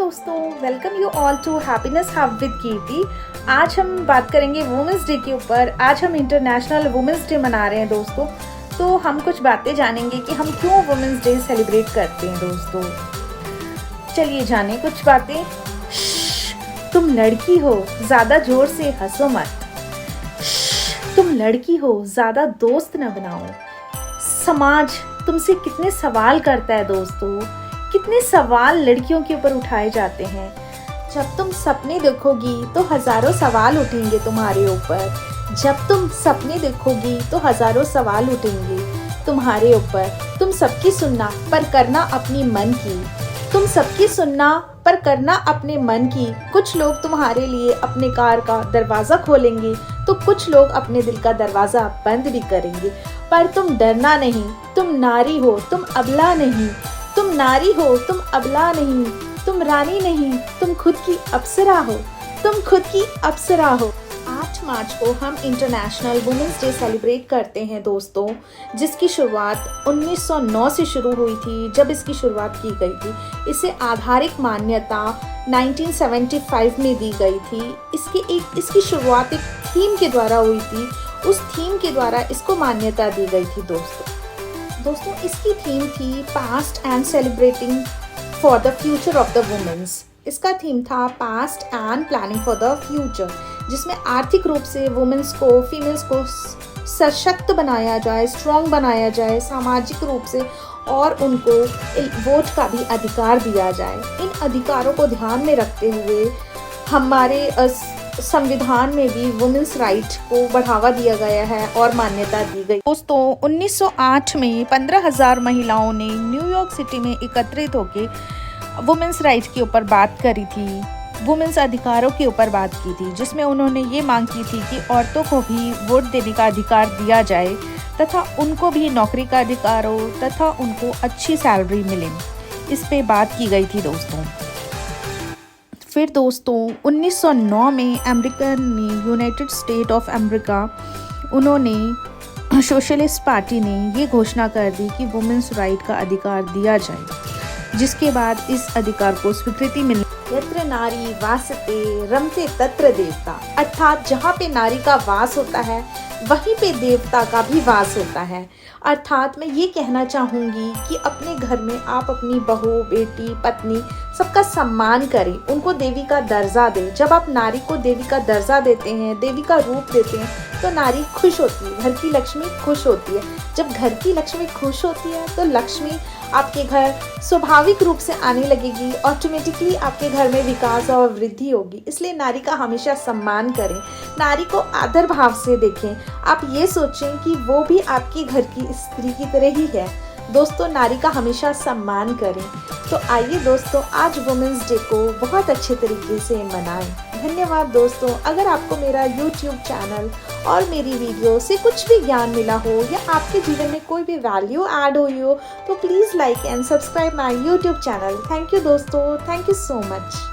दोस्तों, welcome you all to happiness hub with Kirti. आज हम बात करेंगे वुमेंस डे के ऊपर। आज हम इंटरनेशनल वुमेंस डे मना रहे हैं दोस्तों, तो हम कुछ बातें जानेंगे कि हम क्यों वुमेंस डे सेलिब्रेट करते हैं दोस्तों। चलिए जाने कुछ बातें। तुम लड़की हो, ज़्यादा जोर से हंसो मत। तुम लड़की हो, ज़्यादा दोस्त न बनाओ। समाज तुमसे कितने सवाल करता है दोस्तों, कितने सवाल लड़कियों के ऊपर उठाए जाते हैं। जब तुम सपने देखोगी तो हजारों सवाल उठेंगे तुम्हारे ऊपर। जब तुम सपने देखोगी तो हजारों सवाल उठेंगे तुम्हारे ऊपर। तुम सबकी सुनना पर करना अपनी मन की। तुम सबकी सुनना पर करना अपने मन की। कुछ लोग तुम्हारे लिए अपने कार का दरवाज़ा खोलेंगे तो कुछ लोग अपने दिल का दरवाज़ा बंद भी करेंगे। पर तुम डरना नहीं, तुम नारी हो, तुम अबला नहीं। तुम नारी हो, तुम अबला नहीं, तुम रानी नहीं, तुम खुद की अप्सरा हो, तुम खुद की अप्सरा हो। 8 मार्च को हम इंटरनेशनल वुमेंस डे सेलिब्रेट करते हैं दोस्तों, जिसकी शुरुआत 1909 से शुरू हुई थी, जब इसकी शुरुआत की गई थी। इसे आधारिक मान्यता 1975 में दी गई थी। इसकी शुरुआत एक थीम के द्वारा हुई थी। उस थीम के द्वारा इसको मान्यता दी गई थी दोस्तों इसकी थीम थी past and celebrating for the future of the womens. इसका थीम था past and planning for the future, जिसमें आर्थिक रूप से वुमेन्स को, फीमेल्स को सशक्त बनाया जाए, स्ट्रॉन्ग बनाया जाए, सामाजिक रूप से, और उनको वोट का भी अधिकार दिया जाए। इन अधिकारों को ध्यान में रखते हुए हमारे संविधान में भी वुमेन्स राइट को बढ़ावा दिया गया है और मान्यता दी गई। दोस्तों 1908 में 15,000 महिलाओं ने न्यूयॉर्क सिटी में एकत्रित होकर वुमेन्स राइट के ऊपर बात करी थी, वुमेन्स अधिकारों के ऊपर बात की थी, जिसमें उन्होंने ये मांग की थी कि औरतों को भी वोट देने का अधिकार दिया जाए तथा उनको भी नौकरी का अधिकार हो तथा उनको अच्छी सैलरी मिले। इस पे बात की गई थी दोस्तों। फिर दोस्तों 1909 में अमेरिका ने, यूनाइटेड स्टेट ऑफ अमेरिका, उन्होंने, सोशलिस्ट पार्टी ने ये घोषणा कर दी कि वुमेन्स राइट का अधिकार दिया जाए, जिसके बाद इस अधिकार को स्वीकृति मिली। यत्र नारी वासते रमते तत्र देवता, अर्थात जहाँ पे नारी का वास होता है वहीं पे देवता का भी वास होता है। अर्थात मैं ये कहना चाहूँगी कि अपने घर में आप अपनी बहू, बेटी, पत्नी सबका सम्मान करें, उनको देवी का दर्जा दें। जब आप नारी को देवी का दर्जा देते हैं, देवी का रूप देते हैं, तो नारी खुश होती है, घर की लक्ष्मी खुश होती है। जब घर की लक्ष्मी खुश होती है तो लक्ष्मी आपके घर स्वाभाविक रूप से आने लगेगी, ऑटोमेटिकली आपके घर में विकास और वृद्धि होगी। इसलिए नारी का हमेशा सम्मान करें, नारी को आदर भाव से देखें। आप ये सोचें कि वो भी आपकी घर की स्त्री की तरह ही है। दोस्तों नारी का हमेशा सम्मान करें। तो आइए दोस्तों आज वुमेंस डे को बहुत अच्छे तरीके से मनाएं। धन्यवाद दोस्तों। अगर आपको मेरा YouTube चैनल और मेरी वीडियो से कुछ भी ज्ञान मिला हो या आपके जीवन में कोई भी वैल्यू ऐड हुई हो तो please like and subscribe my YouTube channel. Thank you दोस्तों, थैंक यू सो मच।